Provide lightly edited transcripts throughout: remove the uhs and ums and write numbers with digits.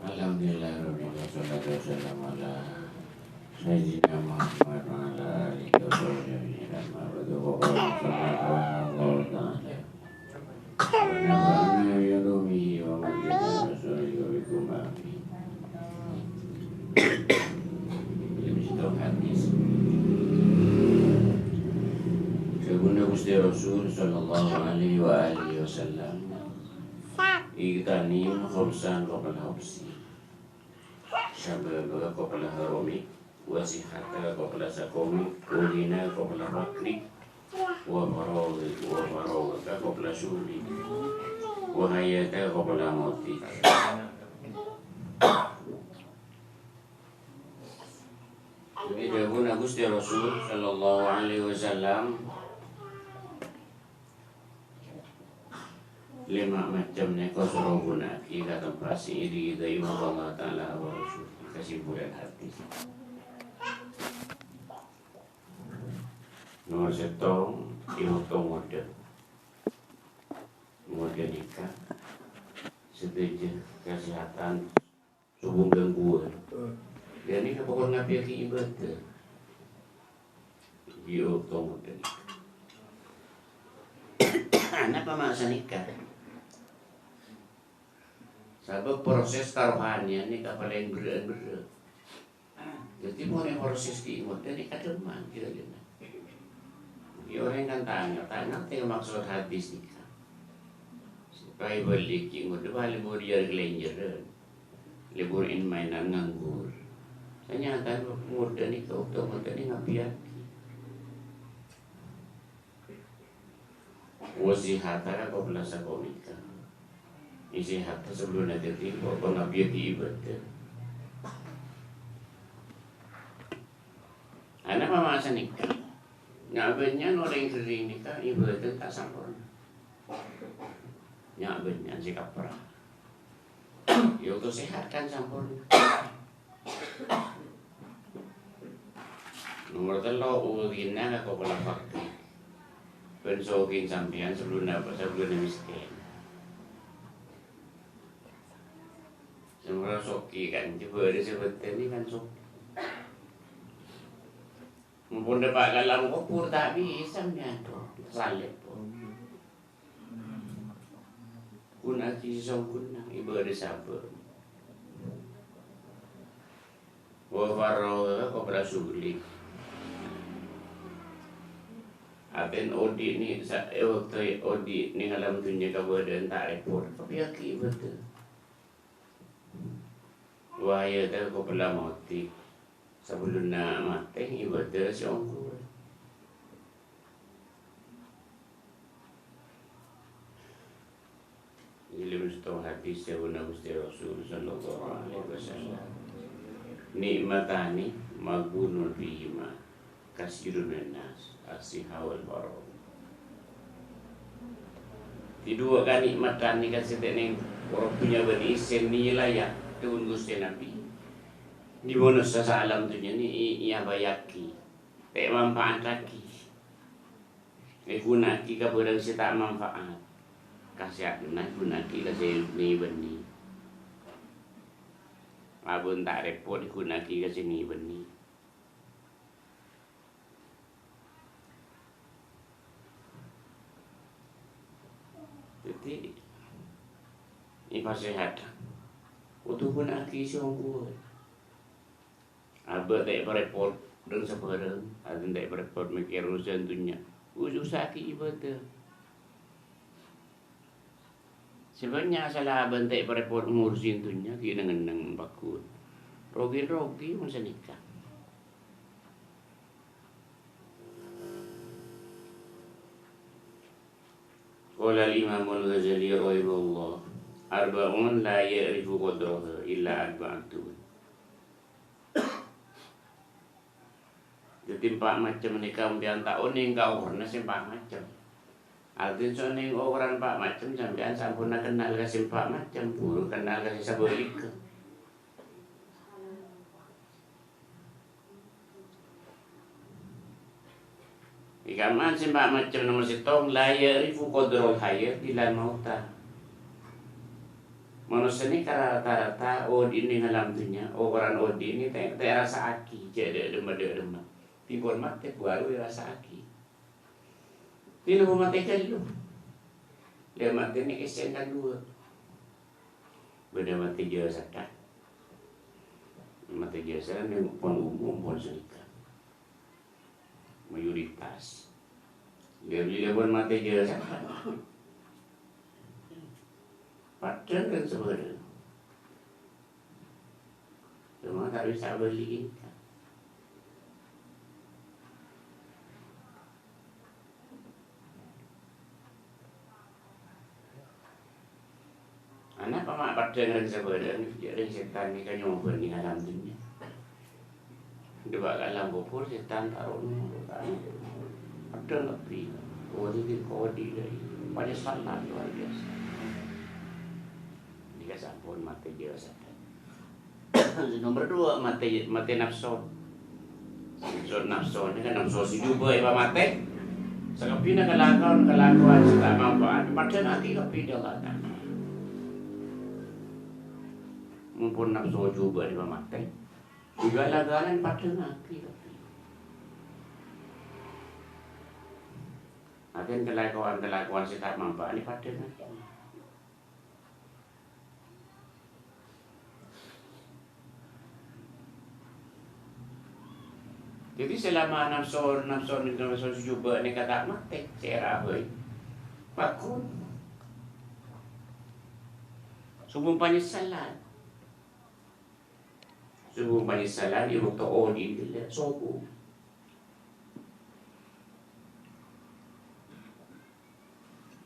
Alhamdulillahirabbil alamin. Sayyidina Muhammad wa ala alihi wa sahbihi Gusti Rasul sallallahu alaihi wa alihi wasallam igtanim khumsan qabla hubsi syababa qabla harumi wa sihata qabla sakomi wa ghina qabla fakri wa faragha qabla syuhri wa hayata qabla mauti. Jadi dahulu Gusti Rasul sallallahu alaihi wasallam lima macam neko suruh gunaki kata pasti iri dari Allah Ta'ala wa Rasul kesimpulan hati. Nomor satu ilmu mode nikah setuju kesehatan subuh gangguan dan ini pokoknya ngapi ki ibadah ilmu mode nikah. Anak pemaksa nikah sebab proses taruhannya ini kapal yang berat. Jadi mau yang proses diimut dan nikah teman kira-kira. Orang kan tanya maksud hadis nikah. Supaya balik imut balik buriar gelenjer, liburin mainan nganggur. Ternyata muda nikah waktu ini ngapian. Wasihata kau belasa kau nikah. Isi hati sebelum nanti tiba, kau nabi ibadah. Anak mama asa nikah, nyabenya orang kering nikah ibadah tak sempurna. Nyabenya si kaprah, yo tu sehat kan sempurna. Nomor telo uginna kau pelak fakir. Pensokin sampean sebelum miskin. Semua soki kan, coba ada sebetulnya ini kan soki. Mumpun dapat galang kopur tak bisa nyatu, salib pun. Kuna kisong kuna ibadah sabar. Wafaroh kau berasulik. Aten odi ni waktu odi ni alam dunia kabadan tak repot. Tapi aki betul. Wahaya dah kau pernah mati sebelum nak mati ibadah seongkur. Jadi mesti hadis yang Nabi Rasul sallallahu alaihi wasallam. Nikmatani maghbunun bihima kasirun nas asiha wal farah. Di dua kan nikmatan ni kan seteneng orang punya berisen ni layak tuan Gusti Nabi. Di mana sasa alam tu ni ia bayaki. Tak manfaat lagi. Gunaki ka barang si tak manfaat. Kasih gunaki kasih ni benih. Abun tak repot gunaki kasih ni benih. Jadi ini sehat. Untuk pun aki siang kuat. Abah tak berepot dengan sebarang. Ada tak berepot mikir urusan dunia. Usah aki ibadah. Sebenarnya salah abah tak berepot ngurusin dunia. Kira ngenang bakut. Rogi masa nikah. Qala al-Imam al-Ghazali rahimahullah. Arba'un la ya'rifu qadraha illa arba'atun. Jadi 4 macam nikah sampean tak oning kau pernah 4 macam. Artinya soning orang 4 macam sampean sampun kenal kasih 4 macam puru kenal kasih sabelik. Ikaman 4 macam nomor 1 la ya'rifu qadral hayat illa mauta. Manusia ni rata-rata odi ni ngalam tunya, orang odi ni tak rasa aki, jadi demam. Tibur mati baru rasa aki. Ini lu mati kalau, dia mati ni kesen kan dua, benda mati jasa kan, mati jasa ni pun umum pun sedikit, mayoritas, dia pun mati jasa. Padahal kan sebenarnya cuma tak bisa beli kan. Anak pamak padahal kan sebenarnya jadi setan ni kan nyoba di alam dunia. Dua alam bopor setan taruh ni padahal lebih kodi dari pada salah luar biasa. Jika sampun mati jasa. Nomor 2 mati nafsu. Nafsu ni kan nafsu si juba iba mati. Sakapina kelakuan tak manfaat. Padahal nanti kapida lah kan. Mumpun nafsu juba iba mati. Juga laganan padahal nanti kapida. Akan kelakuan si tak manfaat ni padahal nanti. Jadi selama nafsu juga ni kata mati cerah hoy. Pakun. Subuh penyesalan. Subuh penyesalan dia waktu odi dia subuh.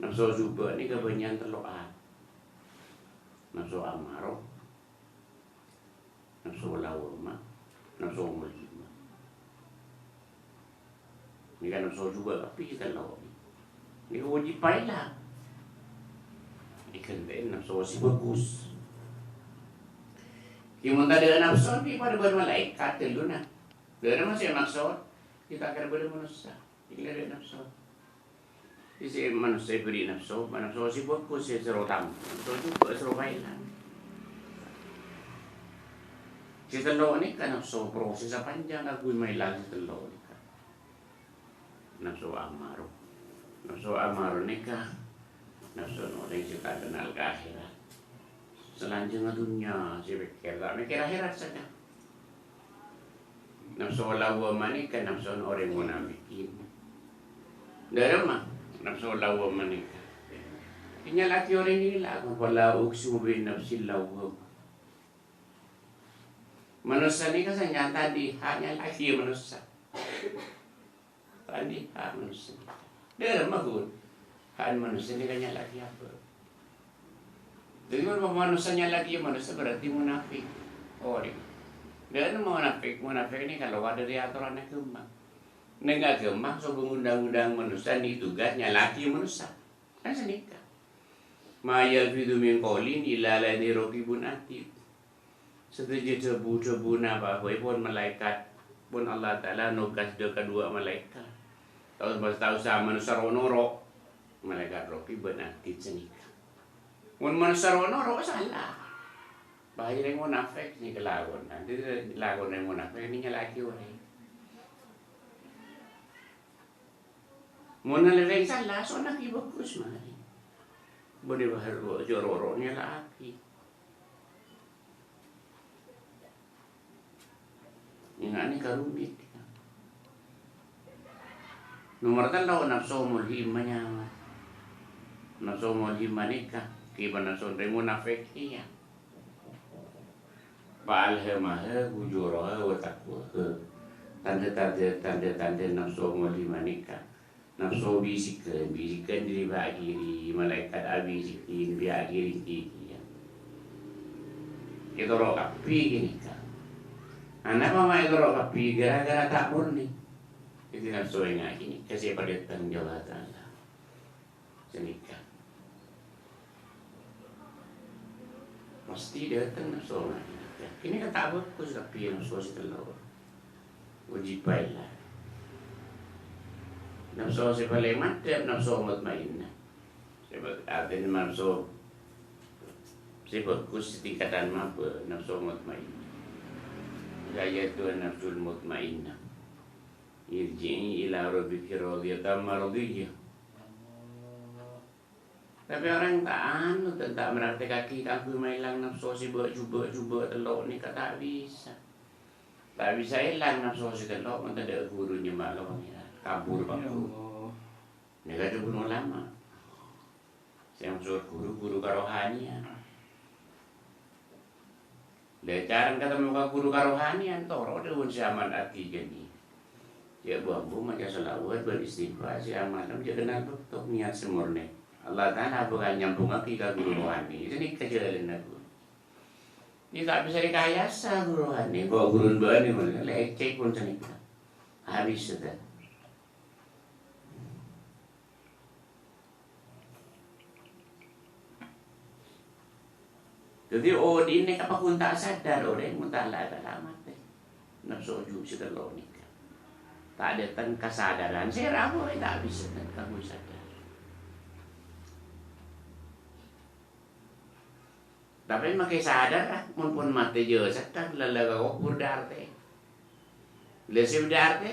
Nafsu juga ni kebanyakan terloan. Nafsu amarah. Nafsu lawama. Nafsu muli. Ni kan nafsu juga tapi kita lawan. Ni wajib payah. Ikan ben nafsu si bagus. Kita tak ada nafsu ni pada malaikat dulu na. Dia masih nafsu kita akan manusia. Kita ada nafsu. Isi manusia beri nafsu si bagus si serotam. Nafsu juga seropailah. Si telur ni kan nafsu proses panjang aku mailang si telur ni. Nafsu amaruh nikah nafsu orang yang tak kenal ke akhirat selanjutnya dunia si mikir akhirat saja nafsu lawamah nikah nafsu orang munafikin dari mana nafsu lawamah nikah ini laki orang ini lah wala uqsimu bin nafsil lawwam manusia ni kan nyata di hanya laki manusia tadi hak manusia. Dia mahun. Hak manusia ni kan lagi apa? Jadi kalau manusianya lagi manusia berarti munafik. Oh dia munafik ni kalau ada di aturan agama. Nggak agama so undang-undang manusia ni tugasnya laki manusia. Kan senikah. Ma yalfidu min qawlin illa ladhi raqibun atid. Setuju cebu-cebu apa pun malaikat pun Allah Ta'ala nugas dia kedua malaikat. Tahu sama manusia ronoro malaikat roki benakit senikah. Mun manusia ronoro salah. Bahaya yang munafik ni kelawan. Nanti kelawan yang munafik ni laki orang. Mun leleng salah so nak bagus mari. Boleh bahar jororoknya laki. Ingat ni karumit. Nomor 3 nafsu mulhimanya. Nafsu mulhimah nikah kiban nafsu munafik iya. Ba'alhamaha hujuraha wa taqwaha. Tanda nafsu mulhimah nikah. Nafsu bisikan diri ba'akhiri malaikat abisikin bi'akhiri kikian. Itu roh kapi gini kan. Anak mama itu roh kapi gara-gara tak murni. Itu nafsu yang ini kasih pada tanggung Allah senikah pasti datang nafsu ini kan tak bagus tapi nafsu si telur wajib baiklah nafsu si paling mantap nafsu mutmainnah sebab artinya nafsu Si bagus tingkatan apa? Nafsu mutmainnah. Gaya itu nafsul mutmainnah. Irji'i ila rabbiki radiyatan mardiyah. Tapi orang tak anu, tak merarti kaki aku mailang nafsu si cuba telok ni tak bisa. Tak bisa hilang nafsu si telok, maka ada gurunya malah pangeran. Kabur aku. Ni kata bunuh lama. Saya maksud guru karohanian. Lecaran kata muka guru karohanian, toro dia pun siaman arti gini. Ya bambu macam selawat beristighfar si amanam dia kenal betul niat semurni. Allah Ta'ala bukan nyambung lagi ke guru rohani. Ini kejadian aku. Ini tak bisa dikayasa guru rohani. Bawa guru rohani mana? Lecek pun senika. Habis sudah. Jadi ini apa pun tak sadar orang mutala alamat. Nafsu ujub sudah lo nikah. Tak ada kesadaran. Saya ragu tak bisa kamu sadar. Tapi makai sadar lah, pun mati je, sekarang lalaga kok berdarte. Lesi berdarte,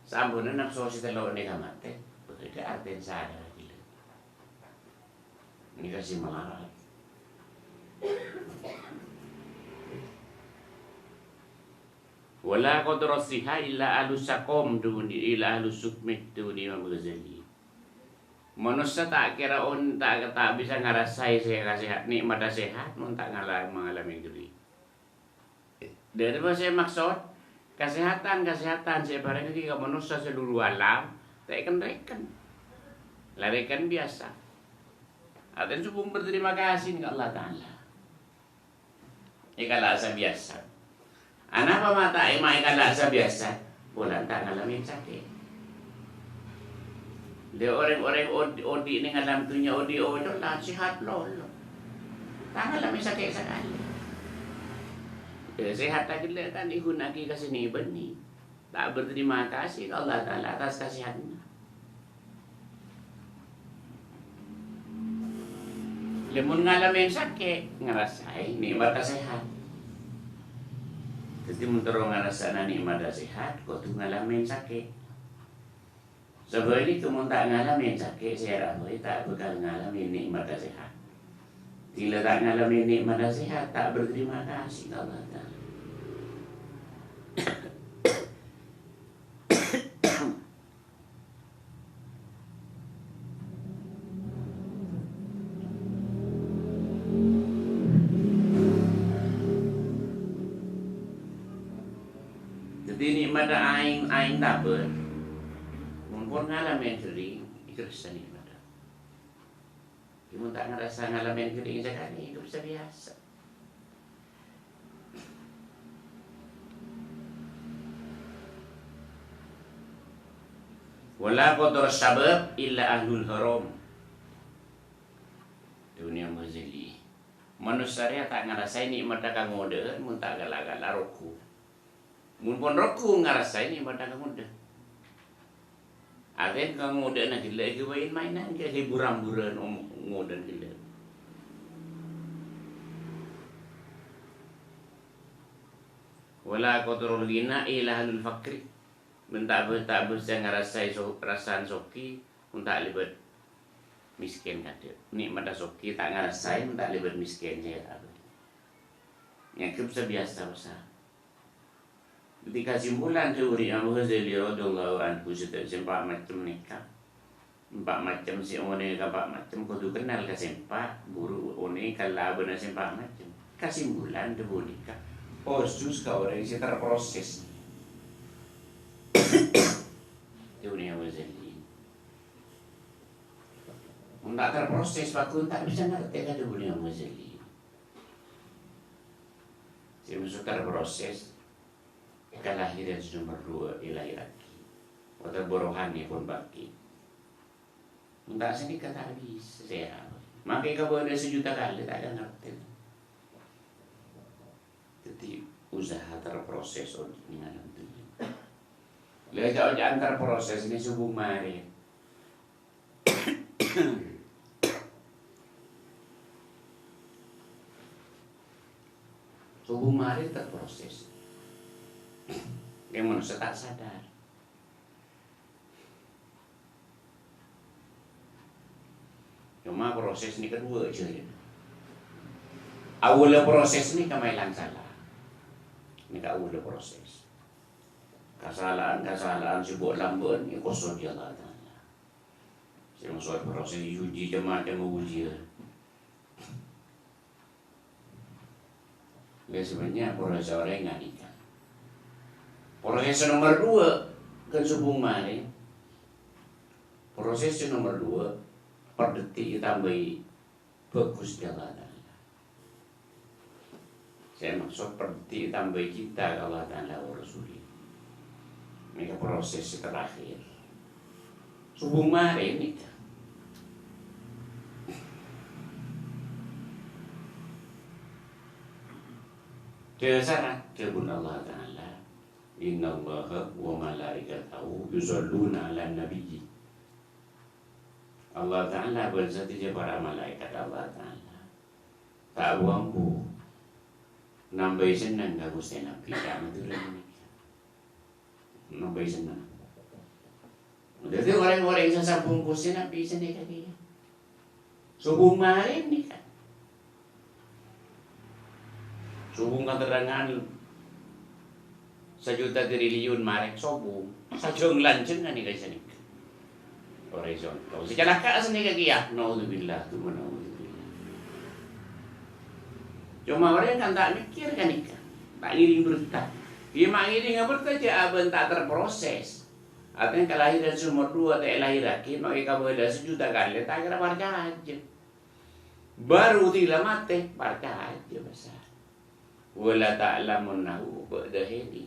sambunan nafsu si telok ni kamate, bekerja arten sadar gila. Ini kasih melarat. Wala qadrasiha illa ahlus sakom duni illa ahlus sukmih duni Imam Ghazali. Manusia tak kira tak bisa ngerasai sehat nikmat dan sehat mun tak mengalami diri. Dari apa saya maksud kesehatan saya barang ini ke manusia seluruh alam tak ikan larikan biasa. Aten subung berterima kasih kepada Allah Ta'ala. Ikan laksa biasa. Anak apa mata ikan laksa biasa bulan tak ngalamin sakit. Dia orang-orang odi ni ngalam tunya odi lah sihat lolo. Tak ngalamin sakit sekali. Sehat tak gila kan ihunaki kasini benih. Tak berterima kasih Allah Ta'ala atas kasihannya. Lemun ngalamin sakit ngerasai nikmat sehat. Jadi menterong ngerasana nikmat sehat kau tu ngalamin sakit. Sebab ini tu tak ngalamin sakit saya ramai tak bakal ngalamin nikmat sehat. Bila tak ngalamin nikmat sehat tak berterima kasih Allah Ta'ala. Jadi nikmat aing dapat. Mun ngalamin kering, itu rasa nikmat. Mun tak ngerasa ngalamin kering sekali, itu bisa biasa. Wala qadar sabab illa ahlul haram. Dunia mazili. Manusia tak ngerasain nikmat kang ngode, mun tak gala-gala roku. Mun pun roku ngerasain nikmat kang ngode. Agen kang ngode na gila gawain mainan ke hiburan-hiburan ngode gila. Wala qadarul ghina illa ahlul fakri. Tak bisa ngerasai perasaan soki untuk libat miskin kata. Nikmat soki tak ngerasai untuk libat miskin saya tak. Yang bisa biasa besar. Ketika simpulan teori Abu Ghazali radhiyallahu anhu sempat macam nikah. Empat macam si one empat macam kau tu kenal ke sempat guru one kalau benar sempat macam. Kesimpulan teori nikah. Khusus kau orang yang terproses. Dunia Ghazali. Tak terproses bakun tak bisa ngerti kan dunia Ghazali. Saya masuk terproses kelahiran nomor 2 ilahi lagi. Atau borohani pun baki. Tak sedikit habis saya. Makanya kau ada 1 juta kali tak ada ngerti. Jadi usaha terproses dengan itu. Lihat antar proses ini subuh mari. Subuh mari terproses. Yang manusia tak sadar. Cuma proses ini kedua aja. Awalnya proses ini kamailan salah. Ini awalnya proses. Kesalahan sibuk lamban ini kosong dia Allah Ta'ala. Saya masuk proses uji jemaah yang menguji. Ya sebenarnya proses orang yang nikah. Proses nomor 2 kan subuh mari. Proses nomor 2 per detik tambahi bagus dia Allah Ta'ala. Saya maksud per detik tambahi kita Allah Ta'ala wa Rasulih. Ini proses terakhir. Subuh mari nikah. Dia syarat kebun Allah Ta'ala. Inna Allah wa malaikatahu yusalluna ala nabiyyi. Allah Ta'ala bersatu para malaikat Allah Ta'ala. Tak wampu. Nambai senang gak Gusti Nabi. Tak maturan. Nambai senang. Jadi orang-orang yang sambung Gusti Nabi sendiri kaki. Subuh malam ni kan. Subuh keterangan 1 juta triliun marek subuh. Sajong lanceng kan ni guys ni. Horizontal. Secara kat sini kaki ya. Naudzubillah tu naudzubillah. Cuma orang kan tak mikir kan ikan. Tak ngiring berita. Dia mak ngiring berita je abang tak terproses. Artinya kelahiran sumur 2 tak lahir lagi. Maka kamu dah 1 juta kali. Tak kira barca aja. Baru tidak mati. Barca aja besar. Wala ta'lamunnahu ba'da hini.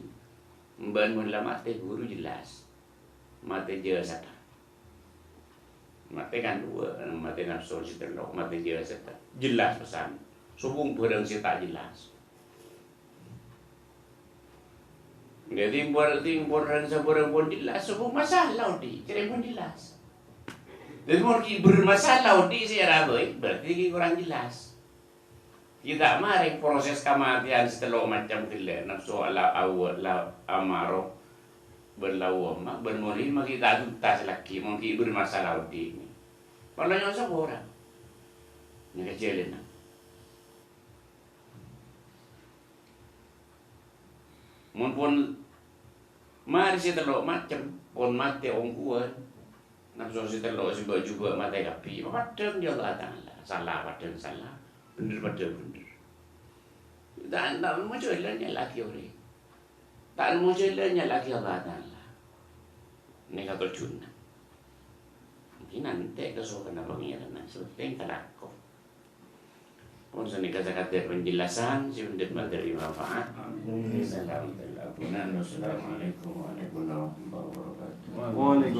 Mban mula mati guru jelas. Mati je sadar. Mati kan 2, mati nafsu si terlok, mati je sadar. Jelas pesan. Subung pedang si tak jelas. Jadi timbul dan seburang pun jelas. Subung masalah di, cerai pun jelas. Jadi mau bermasalah di saya rabai, berarti kurang jelas. Kita mari proses kematian setelah macam gila nafsu ala awal la amaro berlawam bermuli maki tak tuntas lagi mungkin bermasalah di ini. Kalau yang seorang ni kecilin. Mun mari setelah macam pun mati orang kuat nafsu setelah sebab juga mati kapi padang dia Allah Ta'ala salah padang salah. Bener pada bener. Tak mau jalannya lagi orang. Tak mau jalannya lagi Allah Ta'ala. Ini kata juna. Mungkin nanti kesukaan apa pengiran. Sebetulnya kalako. Pun saya kata penjelasan. Saya mendapat dari manfaat. Assalamualaikum warahmatullahi wabarakatuh.